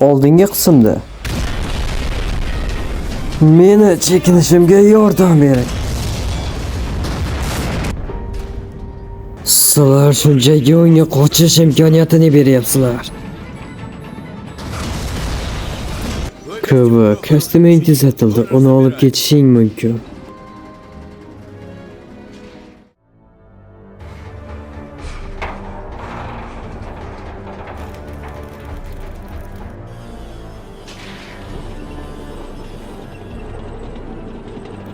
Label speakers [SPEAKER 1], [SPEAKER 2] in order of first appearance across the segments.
[SPEAKER 1] oldingi qismda. Meni chekinishimga yordam bering. Sizlar shunchaki unga qochish imkoniyatini beryapsizlar. Ko'pi, kostyuming tuzatildi. Uni olib ketishing mumkin.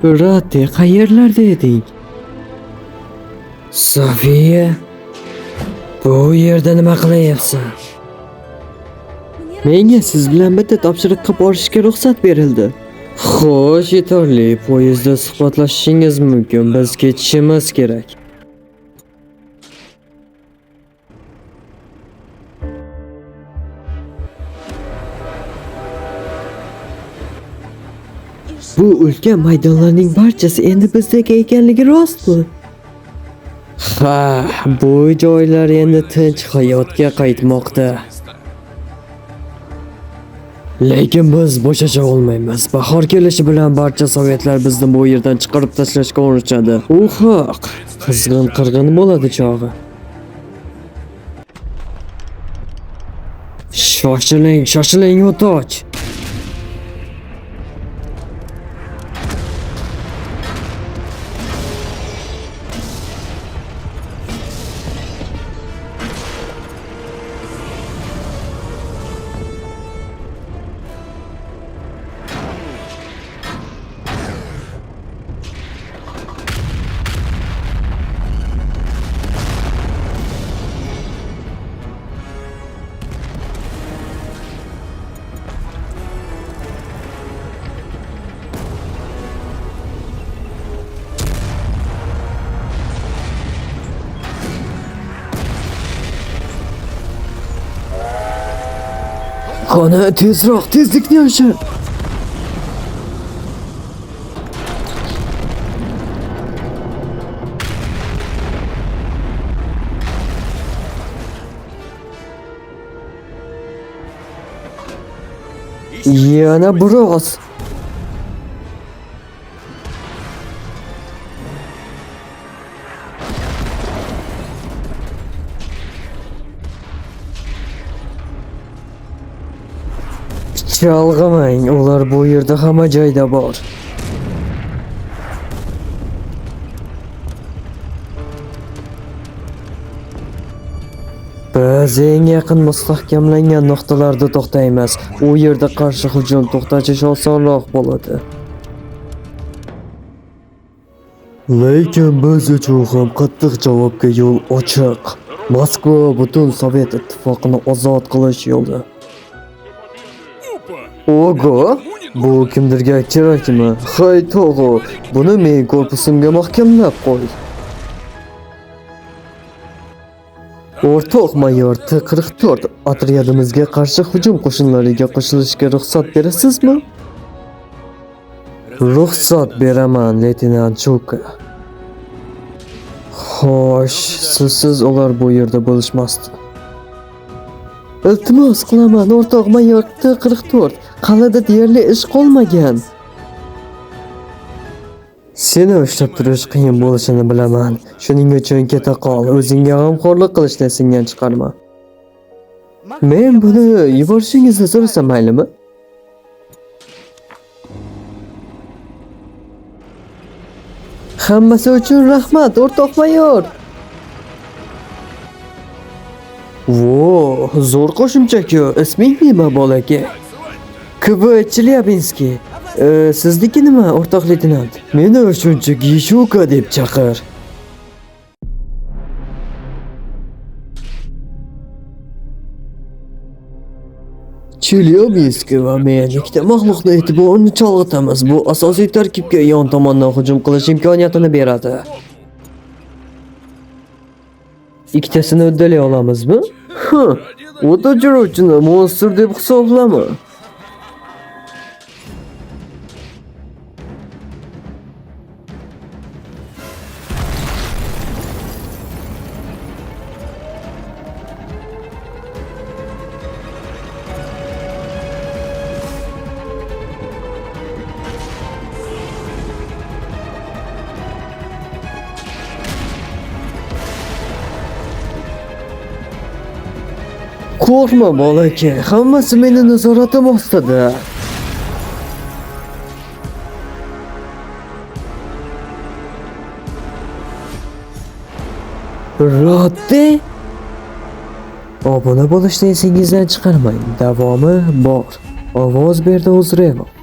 [SPEAKER 1] Rati, qayerlarda eding? Sofiya, bu yerda nima qilyapsan? Menga siz bilan bitta topshiriqqa borishga ruxsat berildi. Xo'sh, yetarli. Poyezdda suhbatlashishingiz mumkin. Biz ketishimiz kerak. Bu ulkan maydonlarning barchasi endi bizdagi ekanligi rostmi? Ha, bu joylar endi tinch hayotga qaytmoqda. Lekin biz bo'shacha olmaymiz. Bahor kelishi bilan barcha sovetlar bizni bu yerdan chiqarib tashlashga urinishadi. U haq. Qizg'in qirg'in bo'ladi chog'i. Shoshiling, o'toch. Qani, tezroq, tezlikni oshir. Yana biroz. Chalg'imang, ular bu yerda hamma joyda bor. Biz eng yaqin mustahkamlangan nuqtalarda to'xtaymiz. U yerda qarshi hujum to'xtatish osonroq bo'ladi. Lekin biz uchun ham qattiq javobga yo'l ochiq. Moskva butun Sovet ittifoqini ozod qilish yo'li. Ogo, bu kimdirga kerakmi? Hay to'g'ri, buni men korpusimga mahkamlab qo'y. O'rtoq mayor T-44 otryadimizga qarshi hujum qo'shinlariga qo'shilishga ruxsat berasizmi? Ruxsat beraman, leytenant Chuka. Xo'sh, sizsiz ular bu yerda bo'lishmasdi. Iltimos qilaman, o'rtoq mayor T-44. Qal'ada deyarli ish qolmagan. Seni ushlab turish qiyin bo'lishini bilaman. Shuning uchun keta qol, o'zingga g'amxo'rlik qilishni esingdan chiqarma. Men buni yuborishingizni so'rasam maylimi? Hammasi uchun rahmat, o'rtoq mayor. Vo, zo'r qo'shimcha-ku. Isming nima, bolaka? KV Chelyabinskiy. Sizniki nima, o'rtoq leytenant? Meni shunchaki Shuka deb chaqir. Chelyabinskiy va men ikkita maxluqni e'tiborini chalg'itamiz. Bu asosiy tarkibga yon tomondan hujum qilish imkoniyatini beradi. Ikkitasini uddalay olamizmi? O't o'chiruvchini monster deb hisoblama. Qo'rqma bolakay, hammasi meni nazoratim ostida. Roddi? Obuna bo'lishni esingizdan chiqarmang. Davomi bor. Ovoz berdi O'zremov.